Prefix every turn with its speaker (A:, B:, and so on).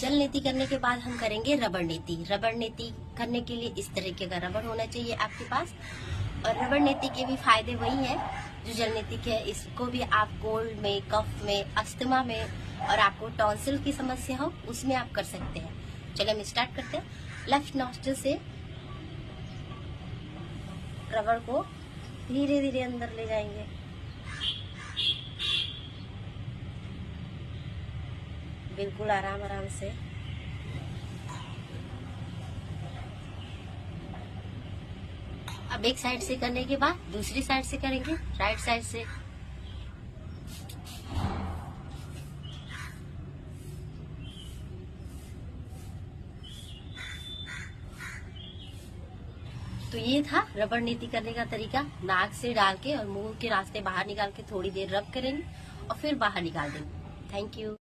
A: जल नीति करने के बाद हम करेंगे रबड़ नीति। रबड़ नीति करने के लिए इस तरीके का रबड़ होना चाहिए आपके पास। और रबड़ नीति के भी फायदे वही है जो जल नीति के है। इसको भी आप कोल्ड में, कफ में, अस्थमा में और आपको टॉन्सिल की समस्या हो उसमें आप कर सकते हैं। चलिए हम स्टार्ट करते हैं। लेफ्ट नॉस्ट्रिल से रबड़ को धीरे धीरे अंदर ले जाएंगे। बिल्कुल आराम आराम से। अब एक साइड से करने के बाद दूसरी साइड से करेंगे, राइट साइड से। तो ये था रबड़ नीति करने का तरीका। नाक से डाल के और मुंह के रास्ते बाहर निकाल के थोड़ी देर रब करेंगे और फिर बाहर निकाल देंगे। Thank you.